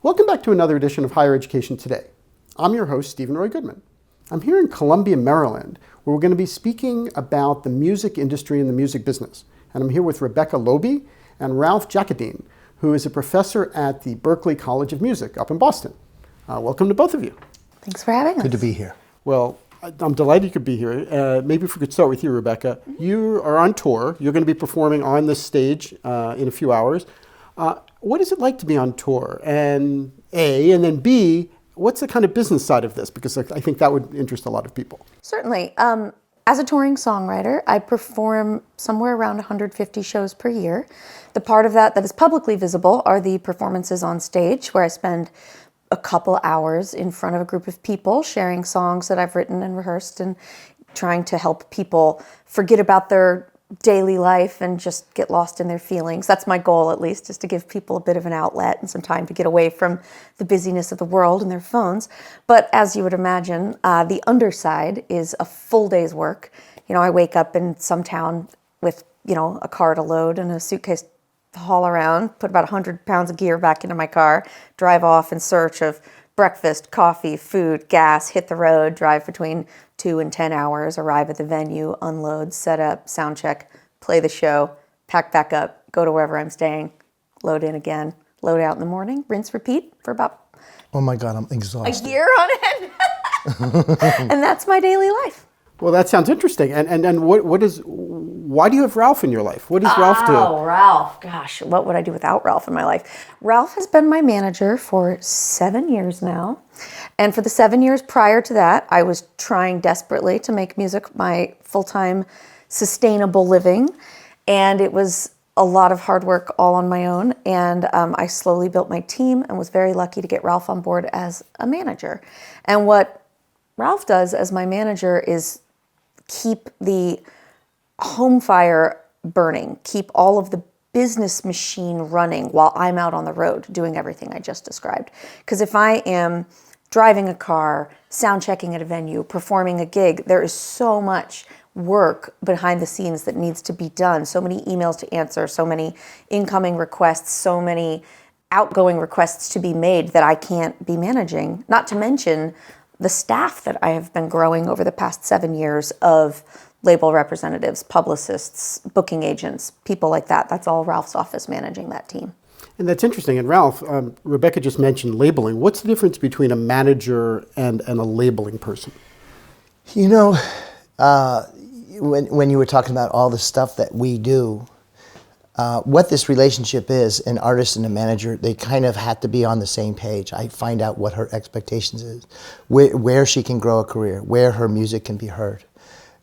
Welcome back to another edition of Higher Education Today. I'm your host, Steven Roy Goodman. I'm here in Columbia, Maryland, where we're going to be speaking about the music industry and the music business. And I'm here with Rebecca Loebe and Ralph Jaccodine, who is a professor at the Berklee College of Music up in Boston. Welcome to both of you. Thanks for having us. Good to be here. Well, I'm delighted you could be here. Maybe if we could start with you, Rebecca. You are on tour. You're going to be performing on this stage in a few hours. What is it like to be on tour? And A, and then B, what's the kind of business side of this? Because I think that would interest a lot of people. Certainly. As a touring songwriter, I perform somewhere around 150 shows per year. The part of that is publicly visible are the performances on stage, where I spend a couple hours in front of a group of people sharing songs that I've written and rehearsed and trying to help people forget about their daily life and just get lost in their feelings. That's my goal, at least, is to give people a bit of an outlet and some time to get away from the busyness of the world and their phones. But as you would imagine, the underside is a full day's work. You know, I wake up in some town with, a car to load and a suitcase to haul around, put about 100 pounds of gear back into my car, drive off in search of breakfast, coffee, food, gas, hit the road, drive between 2 and 10 hours, arrive at the venue, unload, set up, sound check, play the show, pack back up, go to wherever I'm staying, load in again, load out in the morning, rinse, repeat for about Oh my God, I'm exhausted. a year on end. And that's my daily life. Well, that sounds interesting. And why do you have Ralph in your life? What does Ralph do? Oh, Ralph. Gosh, what would I do without Ralph in my life? Ralph has been my manager for 7 years now. And for the 7 years prior to that, I was trying desperately to make music my full-time sustainable living. And it was a lot of hard work all on my own. And I slowly built my team and was very lucky to get Ralph on board as a manager. And what Ralph does as my manager is keep the home fire burning, keep all of the business machine running while I'm out on the road doing everything I just described. Because if I am driving a car, sound checking at a venue, performing a gig, there is so much work behind the scenes that needs to be done, so many emails to answer, so many incoming requests, so many outgoing requests to be made that I can't be managing, not to mention the staff that I have been growing over the past 7 years of label representatives, publicists, booking agents, people like that. That's all Ralph's office managing that team. And that's interesting. And Ralph, Rebecca just mentioned labeling. What's the difference between a manager and a labeling person? When you were talking about all the stuff that we do, what this relationship is, an artist and a manager, they kind of had to be on the same page. I find out what her expectations is, where she can grow a career, where her music can be heard,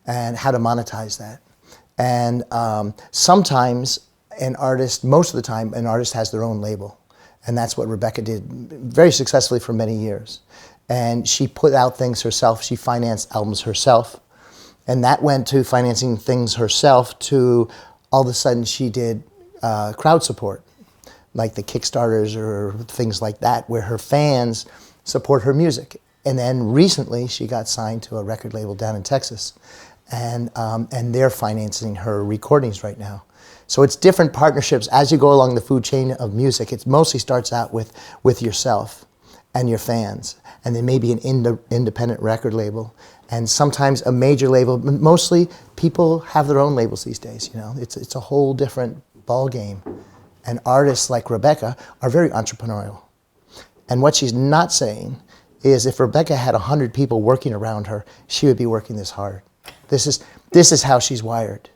and how to monetize that. And sometimes an artist, most of the time, an artist has their own label. And that's what Rebecca did very successfully for many years. And she put out things herself. She financed albums herself. And that went to financing things herself to all of a sudden she did crowd support, like the Kickstarters or things like that, where her fans support her music. And then recently she got signed to a record label down in Texas. And they're financing her recordings right now. So it's different partnerships as you go along the food chain of music. It mostly starts out with yourself and your fans, and then maybe an independent record label, and sometimes a major label. Mostly people have their own labels these days. It's a whole different ball game. And artists like Rebecca are very entrepreneurial. And what she's not saying is if Rebecca had 100 people working around her, she would be working this hard. This is how she's wired.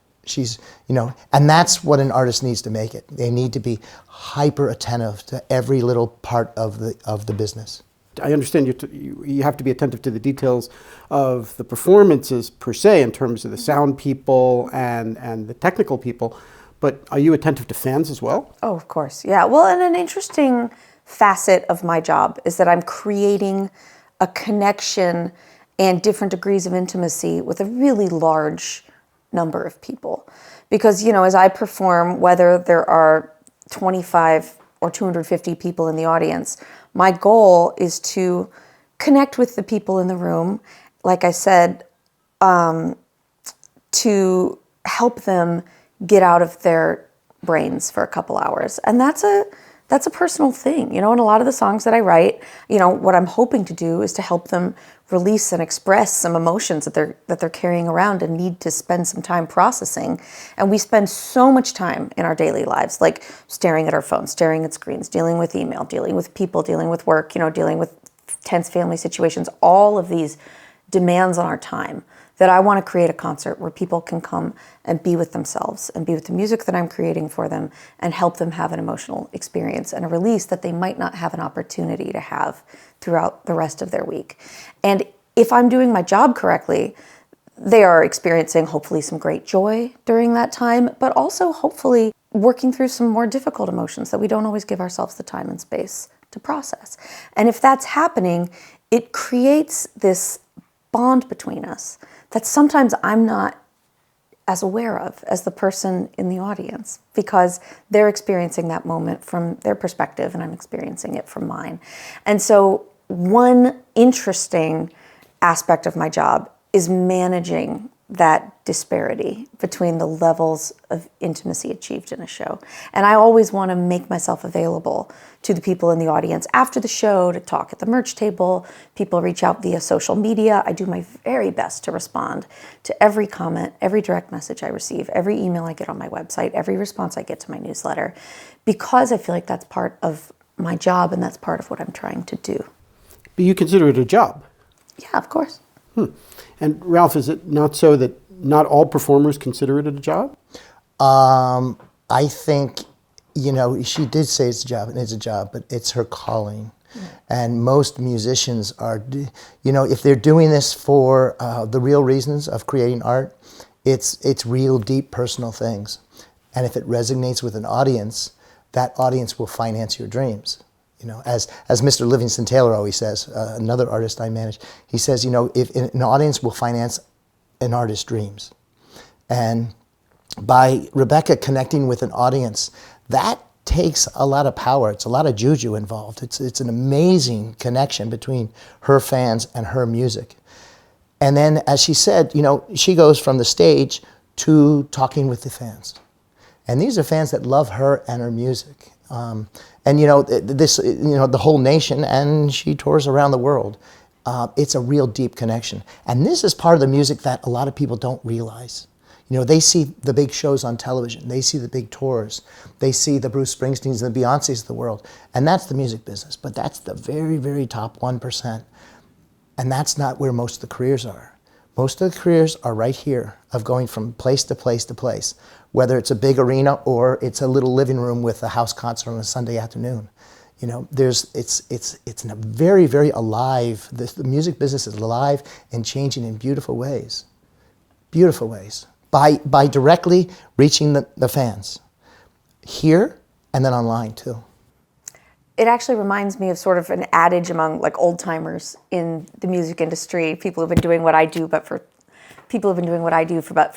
And that's what an artist needs to make it. They need to be hyper attentive to every little part of the business. I understand you have to be attentive to the details of the performances per se in terms of the sound people and the technical people, but are you attentive to fans as well? Oh, of course. Yeah. Well, and an interesting facet of my job is that I'm creating a connection and different degrees of intimacy with a really large number of people. Because, as I perform, whether there are 25 or 250 people in the audience, my goal is to connect with the people in the room, like I said, to help them get out of their brains for a couple hours. And that's a that's a personal thing, and a lot of the songs that I write, what I'm hoping to do is to help them release and express some emotions that they're carrying around and need to spend some time processing. And we spend so much time in our daily lives, like staring at our phones, staring at screens, dealing with email, dealing with people, dealing with work, dealing with tense family situations, all of these demands on our time, that I want to create a concert where people can come and be with themselves and be with the music that I'm creating for them and help them have an emotional experience and a release that they might not have an opportunity to have throughout the rest of their week. And if I'm doing my job correctly, they are experiencing hopefully some great joy during that time, but also hopefully working through some more difficult emotions that we don't always give ourselves the time and space to process. And if that's happening, it creates this bond between us that sometimes I'm not as aware of as the person in the audience, because they're experiencing that moment from their perspective and I'm experiencing it from mine. And so one interesting aspect of my job is managing that disparity between the levels of intimacy achieved in a show. And I always want to make myself available to the people in the audience after the show to talk at the merch table. People reach out via social media. I do my very best to respond to every comment, every direct message I receive, every email I get on my website, every response I get to my newsletter, because I feel like that's part of my job and that's part of what I'm trying to do. But you consider it a job? Yeah, of course. And Ralph, is it not so that not all performers consider it a job? I think, she did say it's a job, and it's a job, but it's her calling. And most musicians are, if they're doing this for the real reasons of creating art, it's real deep personal things. And if it resonates with an audience, that audience will finance your dreams. As Mr. Livingston Taylor always says, another artist I manage, he says, if an audience will finance an artist's dreams. And by Rebecca connecting with an audience, that takes a lot of power. It's a lot of juju involved. It's an amazing connection between her fans and her music. And then, as she said, she goes from the stage to talking with the fans. And these are fans that love her and her music. And the whole nation, and she tours around the world. It's a real deep connection. And this is part of the music that a lot of people don't realize. They see the big shows on television. They see the big tours. They see the Bruce Springsteens and the Beyoncés of the world. And that's the music business. But that's the very, very top 1%. And that's not where most of the careers are. Most of the careers are right here, of going from place to place to place, whether it's a big arena or it's a little living room with a house concert on a Sunday afternoon. It's a very, very alive, the music business is alive and changing in beautiful ways. Beautiful ways. By directly reaching the fans. Here and then online too. It actually reminds me of sort of an adage among like old timers in the music industry, people who've been doing what I do, for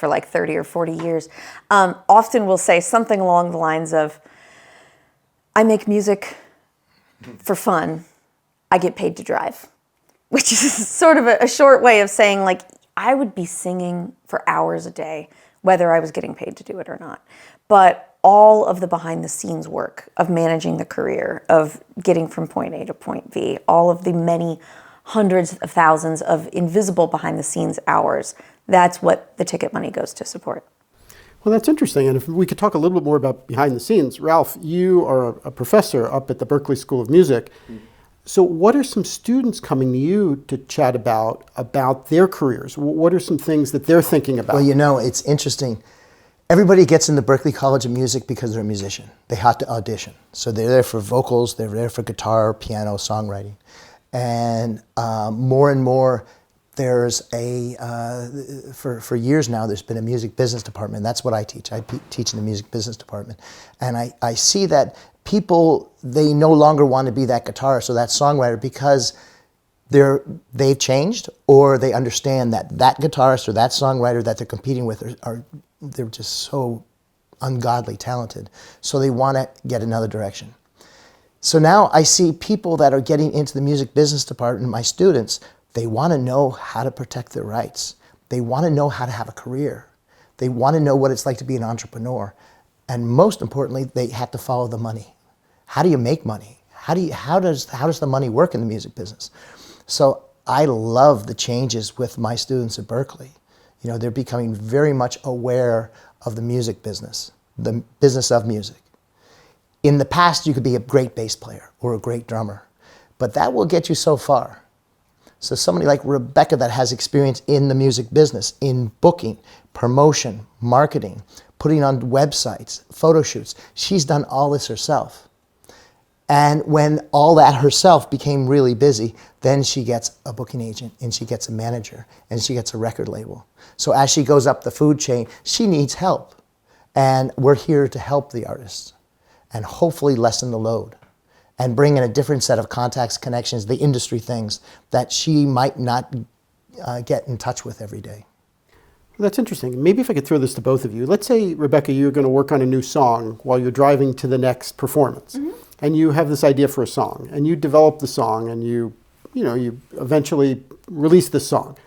like 30 or 40 years, often will say something along the lines of, I make music for fun, I get paid to drive, which is sort of a short way of saying, like, I would be singing for hours a day, whether I was getting paid to do it or not. But all of the behind the scenes work of managing the career, of getting from point A to point B, all of the many hundreds of thousands of invisible behind the scenes hours, that's what the ticket money goes to support. Well, that's interesting. And if we could talk a little bit more about behind the scenes. Ralph, you are a professor up at the Berklee School of Music. So what are some students coming to you to chat about their careers? What are some things that they're thinking about? Well, it's interesting. Everybody gets into Berklee College of Music because they're a musician. They have to audition. So they're there for vocals, they're there for guitar, piano, songwriting. And more and more, there's for years now, there's been a music business department. That's what I teach. I teach in the music business department. And I see that people, they no longer want to be that guitarist or that songwriter because they've changed, or they understand that guitarist or that songwriter that they're competing with they're just so ungodly talented. So they want to get another direction. So now I see people that are getting into the music business department, my students, they want to know how to protect their rights. They want to know how to have a career. They want to know what it's like to be an entrepreneur. And most importantly, they have to follow the money. How do you make money? How does the money work in the music business? So I love the changes with my students at Berklee. You know, they're becoming very much aware of the music business, the business of music. In the past, you could be a great bass player or a great drummer, but that will get you so far. So somebody like Rebecca that has experience in the music business, in booking, promotion, marketing, putting on websites, photo shoots, she's done all this herself. And when all that herself became really busy, then she gets a booking agent and she gets a manager and she gets a record label. So as she goes up the food chain, she needs help. And we're here to help the artists and hopefully lessen the load and bring in a different set of contacts, connections, the industry things that she might not get in touch with every day. That's interesting. Maybe if I could throw this to both of you. Let's say, Rebecca, you're going to work on a new song while you're driving to the next performance. Mm-hmm. And you have this idea for a song, and you develop the song, and you eventually release the song.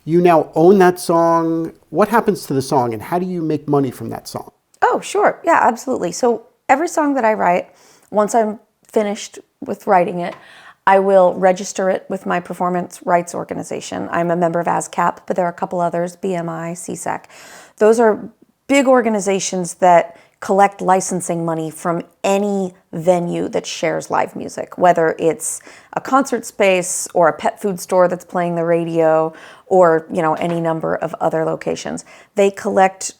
You now own that song. What happens to the song, and how do you make money from that song? Oh, sure. Yeah, absolutely. So every song that I write, once I'm finished with writing it, I will register it with my performance rights organization. I'm a member of ASCAP, but there are a couple others, BMI, CSAC. Those are big organizations that collect licensing money from any venue that shares live music, whether it's a concert space or a pet food store that's playing the radio or any number of other locations. They collect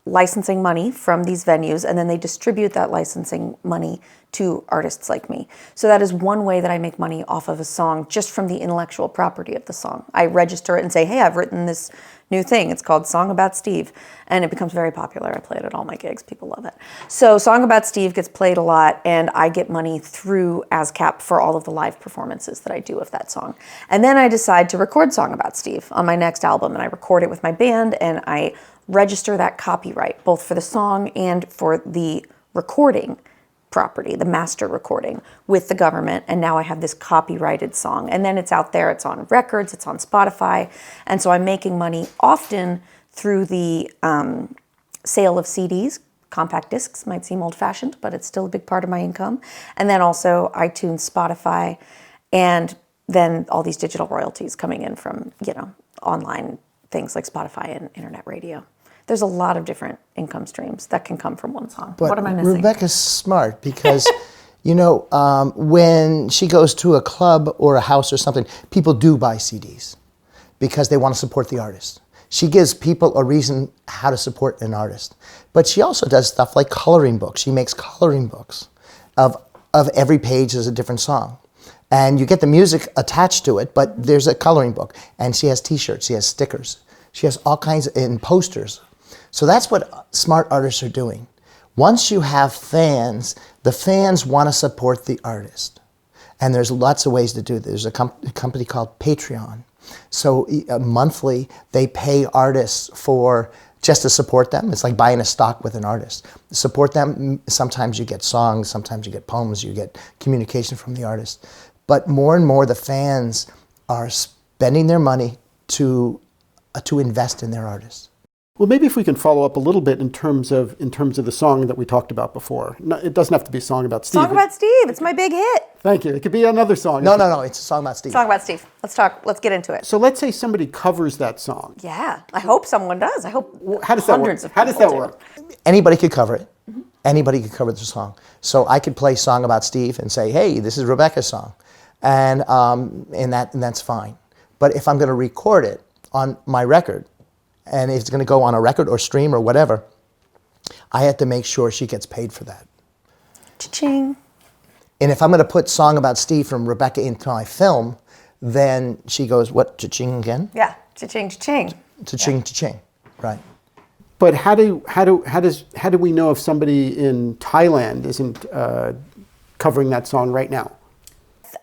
licensing money from these venues, and then they distribute that licensing money to artists like me. So that is one way that I make money off of a song, just from the intellectual property of the song. I register it and say, hey, I've written this new thing. It's called Song About Steve, and it becomes very popular. I play it at all my gigs. People love it. So Song About Steve gets played a lot, and I get money through ASCAP for all of the live performances that I do of that song. And then I decide to record Song About Steve on my next album, and I record it with my band, and I register that copyright, both for the song and for the recording property, the master recording, with the government. And now I have this copyrighted song. And then it's out there, it's on records, it's on Spotify. And so I'm making money often through the sale of CDs. Compact discs might seem old-fashioned, but it's still a big part of my income. And then also iTunes, Spotify, and then all these digital royalties coming in from, online things like Spotify and internet radio. There's a lot of different income streams that can come from one song. But what am I missing? Rebecca's smart because, when she goes to a club or a house or something, people do buy CDs because they want to support the artist. She gives people a reason how to support an artist. But she also does stuff like coloring books. She makes coloring books of every page is a different song. And you get the music attached to it, but there's a coloring book. And she has T-shirts, she has stickers, she has all kinds in posters. So that's what smart artists are doing. Once you have fans, the fans want to support the artist. And there's lots of ways to do this. There's a company called Patreon. So monthly, they pay artists for just to support them. It's like buying a stock with an artist. Support them, sometimes you get songs, sometimes you get poems, you get communication from the artist. But more and more the fans are spending their money to invest in their artists. Well, maybe if we can follow up a little bit in terms of the song that we talked about before. No, it doesn't have to be a song about Steve. Song About Steve. It's my big hit. Thank you. It could be another song. No. It's a song about Steve. Song About Steve. Let's talk. Let's get into it. So let's say somebody covers that song. Yeah. I hope someone does. I hope How does that hundreds work? of How people does that do. work? Anybody could cover it. Mm-hmm. Anybody could cover the song. So I could play Song About Steve and say, hey, this is Rebecca's song. And that's fine. But if I'm going to record it on my record, and if it's going to go on a record or stream or whatever, I have to make sure she gets paid for that. Cha-ching. And if I'm going to put Song About Steve from Rebecca into my film, then she goes, what, cha-ching again? Yeah, cha-ching, cha-ching. Cha-ching, cha-ching, right. But how do we know if somebody in Thailand isn't covering that song right now?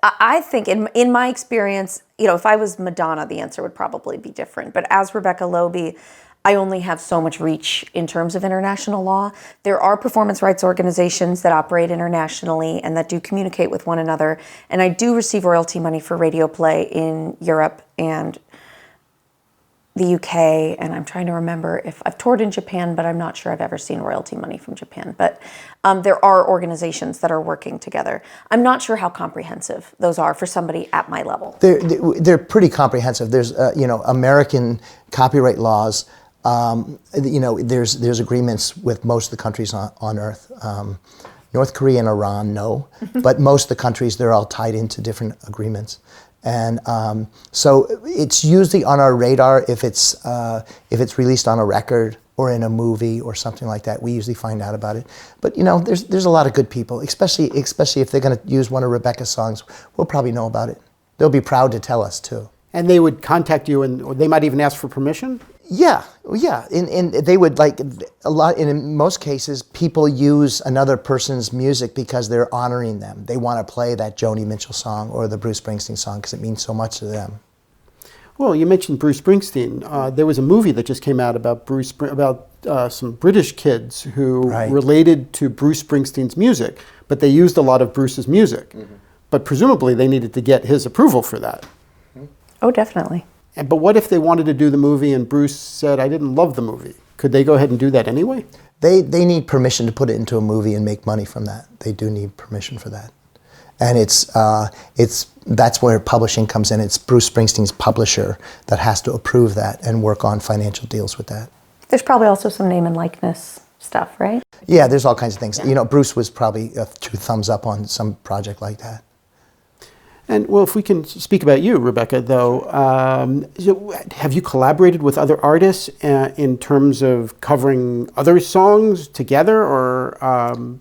I think in my experience, if I was Madonna, the answer would probably be different. But as Rebecca Loebe, I only have so much reach in terms of international law. There are performance rights organizations that operate internationally and that do communicate with one another. And I do receive royalty money for radio play in Europe and the UK, and I'm trying to remember if I've toured in Japan, but I'm not sure I've ever seen royalty money from Japan. But there are organizations that are working together. I'm not sure how comprehensive those are for somebody at my level. They're pretty comprehensive. There's American copyright laws. There's agreements with most of the countries on Earth. North Korea and Iran, no, but most of the countries, they're all tied into different agreements. And so it's usually on our radar if it's released on a record or in a movie or something like that. We usually find out about it. But there's a lot of good people, especially if they're going to use one of Rebecca's songs. We'll probably know about it. They'll be proud to tell us too. And they would contact you, and or they might even ask for permission? Yeah. And they would, like, a lot, in most cases, people use another person's music because they're honoring them. They want to play that Joni Mitchell song or the Bruce Springsteen song because it means so much to them. Well, you mentioned Bruce Springsteen. There was a movie that just came out about some British kids who related to Bruce Springsteen's music, but they used a lot of Bruce's music. Mm-hmm. But presumably they needed to get his approval for that. Oh, definitely. But what if they wanted to do the movie and Bruce said, I didn't love the movie? Could they go ahead and do that anyway? They need permission to put it into a movie and make money from that. They do need permission for that. And that's where publishing comes in. It's Bruce Springsteen's publisher that has to approve that and work on financial deals with that. There's probably also some name and likeness stuff, right? Yeah, there's all kinds of things. Yeah. Bruce was probably 2 thumbs up on some project like that. And, well, if we can speak about you, Rebecca, though, have you collaborated with other artists in terms of covering other songs together or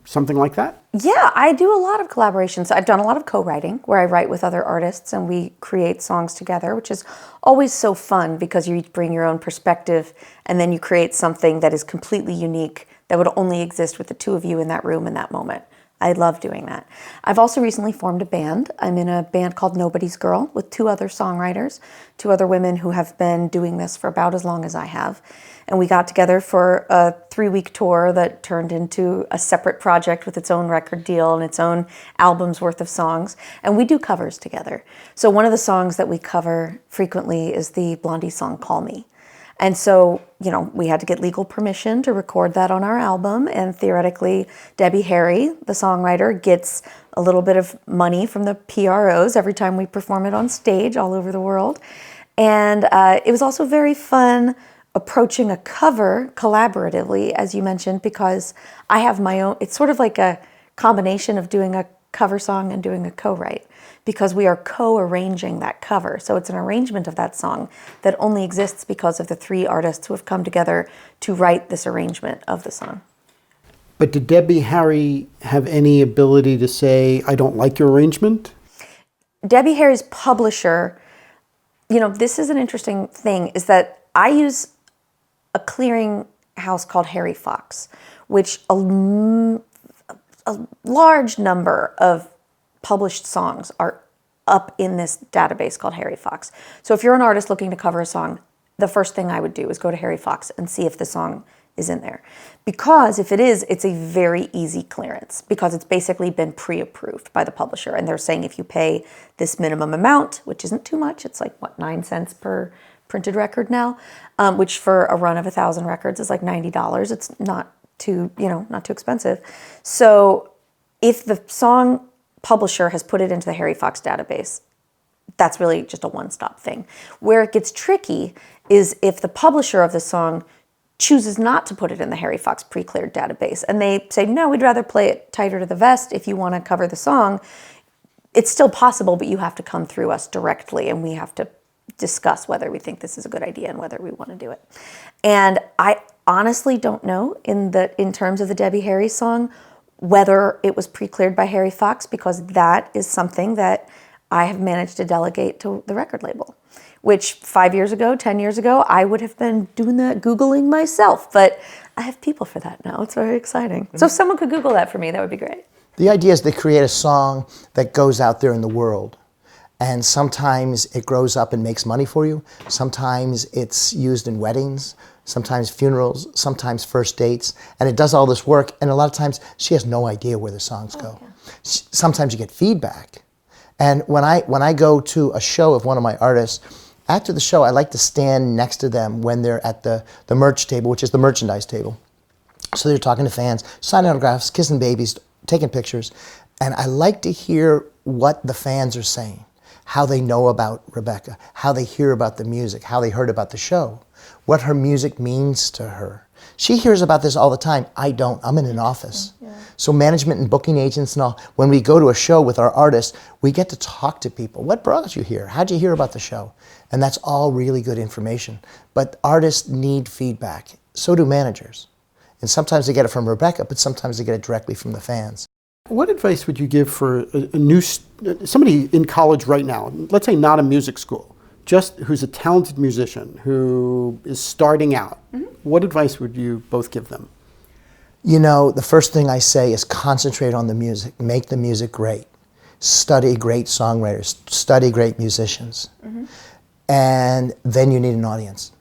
something like that? Yeah, I do a lot of collaborations. I've done a lot of co-writing where I write with other artists and we create songs together, which is always so fun because you each bring your own perspective and then you create something that is completely unique that would only exist with the two of you in that room in that moment. I love doing that. I've also recently formed a band. I'm in a band called Nobody's Girl with 2 other songwriters, 2 other women who have been doing this for about as long as I have. And we got together for a 3-week tour that turned into a separate project with its own record deal and its own album's worth of songs. And we do covers together. So one of the songs that we cover frequently is the Blondie song, Call Me. And so, we had to get legal permission to record that on our album. And theoretically, Debbie Harry, the songwriter, gets a little bit of money from the PROs every time we perform it on stage all over the world. And it was also very fun approaching a cover collaboratively, as you mentioned, because I have my own, it's sort of like a combination of doing a cover song and doing a co-write, because we are co-arranging that cover. So it's an arrangement of that song that only exists because of the 3 artists who have come together to write this arrangement of the song. But did Debbie Harry have any ability to say, I don't like your arrangement? Debbie Harry's publisher, this is an interesting thing, is that I use a clearing house called Harry Fox, which a large number of published songs are up in this database called Harry Fox. So if you're an artist looking to cover a song, the first thing I would do is go to Harry Fox and see if the song is in there. Because if it is, it's a very easy clearance because it's basically been pre-approved by the publisher. And they're saying if you pay this minimum amount, which isn't too much, it's like, 9 cents per printed record now, which for a run of 1,000 records is like $90. It's not too expensive. So if the song publisher has put it into the Harry Fox database, that's really just a one-stop thing. Where it gets tricky is if the publisher of the song chooses not to put it in the Harry Fox pre-cleared database and they say, no, we'd rather play it tighter to the vest if you want to cover the song. It's still possible, but you have to come through us directly and we have to discuss whether we think this is a good idea and whether we want to do it. And I honestly don't know in terms of the Debbie Harry song whether it was pre-cleared by Harry Fox, because that is something that I have managed to delegate to the record label, which 5 years ago, 10 years ago, I would have been doing that Googling myself, but I have people for that now. It's very exciting. So if someone could Google that for me, that would be great. The idea is to create a song that goes out there in the world. And sometimes it grows up and makes money for you. Sometimes it's used in weddings, sometimes funerals, sometimes first dates. And it does all this work. And a lot of times she has no idea where the songs go. Yeah. Sometimes you get feedback. And when I go to a show of one of my artists, After the show, I like to stand next to them when they're at the merch table, which is the merchandise table. So they're talking to fans, signing autographs, kissing babies, taking pictures. And I like to hear what the fans are saying, how they know about Rebecca, how they hear about the music, how they heard about the show, what her music means to her. She hears about this all the time. I don't. I'm in an office. Yeah. So management and booking agents and all, when we go to a show with our artists, we get to talk to people. What brought you here? How'd you hear about the show? And that's all really good information. But artists need feedback. So do managers. And sometimes they get it from Rebecca, but sometimes they get it directly from the fans. What advice would you give for somebody in college right now, let's say not a music school, just who's a talented musician who is starting out? Mm-hmm. What advice would you both give them? You know, the first thing I say is concentrate on the music, make the music great, study great songwriters, study great musicians, mm-hmm. and then you need an audience.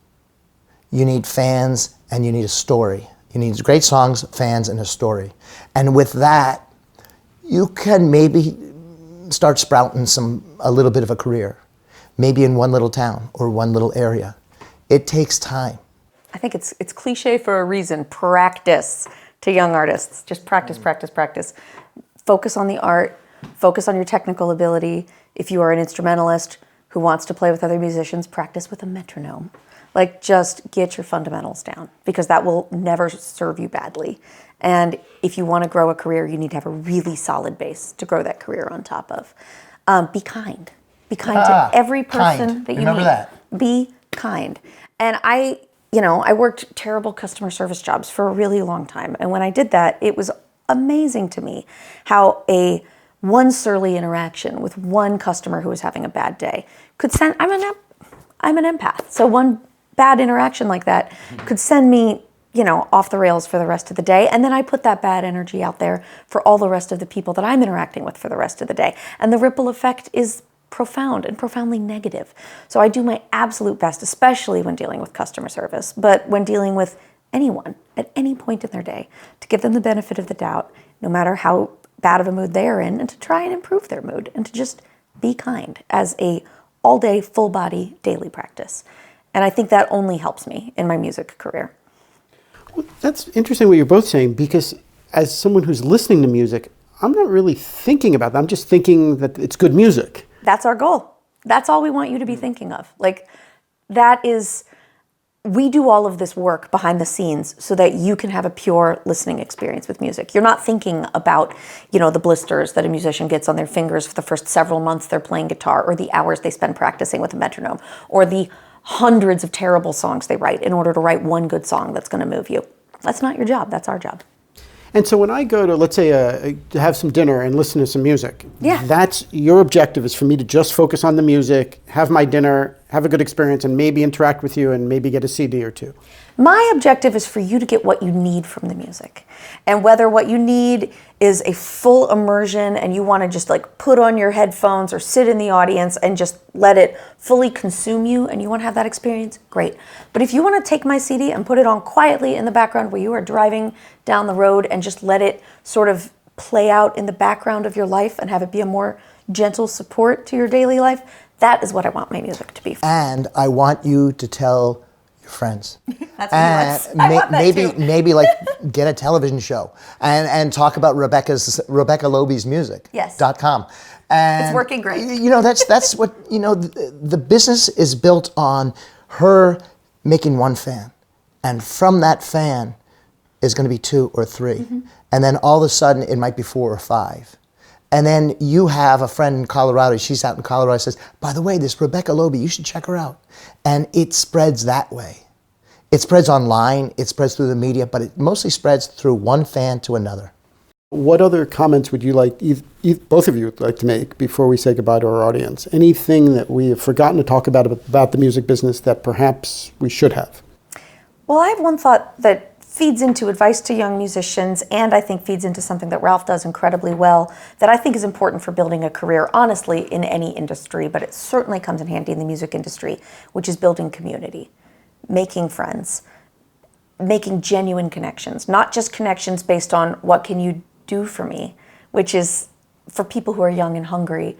You need fans and you need a story. You need great songs, fans, and a story. And with that, you can maybe start sprouting a little bit of a career, maybe in one little town or one little area. It takes time. I think it's cliche for a reason. Practice to young artists. Just practice, practice, practice. Focus on the art. Focus on your technical ability. If you are an instrumentalist who wants to play with other musicians, practice with a metronome. Like, just get your fundamentals down, because that will never serve you badly. And if you want to grow a career, you need to have a really solid base to grow that career on top of. Be kind. Be kind to every person that you meet. Remember that. Be kind. And I worked terrible customer service jobs for a really long time. And when I did that, it was amazing to me how one surly interaction with one customer who was having a bad day could send, I'm an empath. So one bad interaction like that could send me, off the rails for the rest of the day. And then I put that bad energy out there for all the rest of the people that I'm interacting with for the rest of the day. And the ripple effect is profound and profoundly negative. So I do my absolute best, especially when dealing with customer service, but when dealing with anyone at any point in their day, to give them the benefit of the doubt, no matter how bad of a mood they are in, and to try and improve their mood, and to just be kind as a all-day, full-body, daily practice. And I think that only helps me in my music career. Well, that's interesting what you're both saying, because as someone who's listening to music, I'm not really thinking about that. I'm just thinking that it's good music. That's our goal. That's all we want you to be thinking of. We do all of this work behind the scenes so that you can have a pure listening experience with music. You're not thinking about, the blisters that a musician gets on their fingers for the first several months they're playing guitar, or the hours they spend practicing with a metronome, or the hundreds of terrible songs they write in order to write one good song that's going to move you. That's not your job. That's our job. And so when I go to, let's say, to have some dinner and listen to some music, yeah, that's your objective, is for me to just focus on the music, have my dinner, have a good experience, and maybe interact with you and maybe get a CD or two. My objective is for you to get what you need from the music. And whether what you need is a full immersion and you want to just put on your headphones or sit in the audience and just let it fully consume you, and you want to have that experience, great. But if you want to take my CD and put it on quietly in the background where you are driving down the road and just let it sort of play out in the background of your life and have it be a more gentle support to your daily life, that is what I want my music to be. And I want you to tell your friends. That's what I want that too. Maybe get a television show and talk about Rebecca Loebe's music. Yes. .com. And it's working great. That's what the business is built on, her making one fan, and from that fan is going to be 2 or 3, mm-hmm. and then all of a sudden it might be 4 or 5. And then you have a friend in Colorado, she's out in Colorado, says, by the way, this Rebecca Loebe, you should check her out. And it spreads that way. It spreads online, it spreads through the media, but it mostly spreads through one fan to another. What other comments would you like, both of you would like to make before we say goodbye to our audience? Anything that we have forgotten to talk about the music business that perhaps we should have? Well, I have one thought that feeds into advice to young musicians, and I think feeds into something that Ralph does incredibly well, that I think is important for building a career, honestly, in any industry, but it certainly comes in handy in the music industry, which is building community, making friends, making genuine connections, not just connections based on what can you do for me, which is, for people who are young and hungry,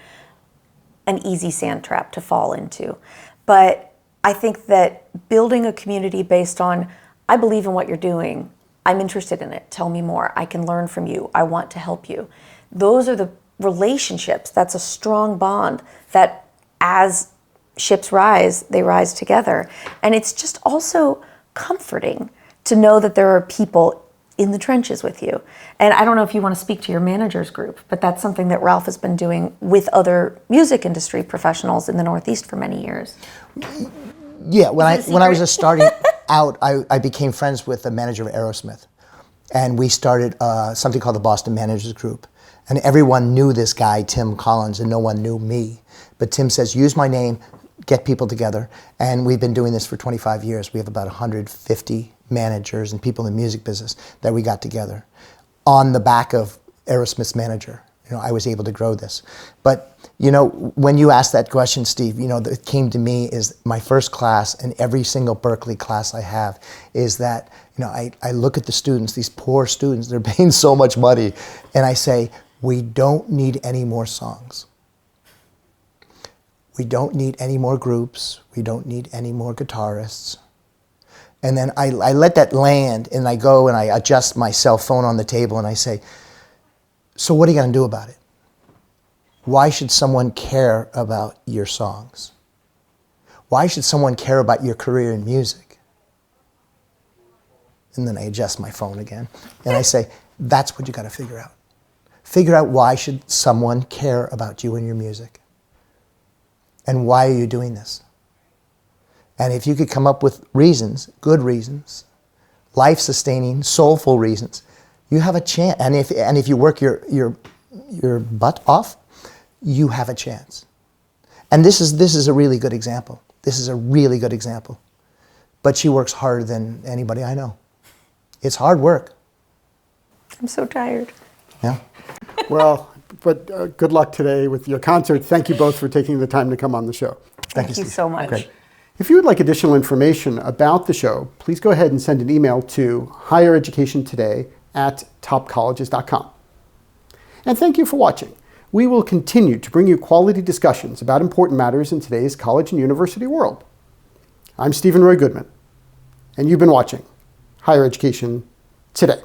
an easy sand trap to fall into. But I think that building a community based on, I believe in what you're doing, I'm interested in it, tell me more, I can learn from you, I want to help you. Those are the relationships, that's a strong bond that as ships rise, they rise together. And it's just also comforting to know that there are people in the trenches with you. And I don't know if you want to speak to your managers group, but that's something that Ralph has been doing with other music industry professionals in the Northeast for many years. Yeah, when I was just starting out, I became friends with the manager of Aerosmith. And we started something called the Boston Managers Group. And everyone knew this guy, Tim Collins, and no one knew me. But Tim says, use my name, get people together. And we've been doing this for 25 years. We have about 150 managers and people in the music business that we got together. On the back of Aerosmith's manager, I was able to grow this. But, when you asked that question, Steve, that came to me is my first class, and every single Berklee class I have, is that, I look at the students, these poor students, they're paying so much money, and I say, we don't need any more songs. We don't need any more groups. We don't need any more guitarists. And then I let that land, and I go and I adjust my cell phone on the table, and I say, so what are you going to do about it? Why should someone care about your songs? Why should someone care about your career in music? And then I adjust my phone again, and I say, that's what you got to figure out. Figure out why should someone care about you and your music? And why are you doing this? And if you could come up with reasons, good reasons, life-sustaining, soulful reasons, you have a chance. And if you work your butt off, you have a chance. And this is a really good example. This is a really good example. But she works harder than anybody I know. It's hard work. I'm so tired. Yeah. Well, but good luck today with your concert. Thank you both for taking the time to come on the show. Thank you Steve. so much. Great. If you would like additional information about the show, please go ahead and send an email to highereducationtoday@topcolleges.com. And thank you for watching. We will continue to bring you quality discussions about important matters in today's college and university world. I'm Steven Roy Goodman, and you've been watching Higher Education Today.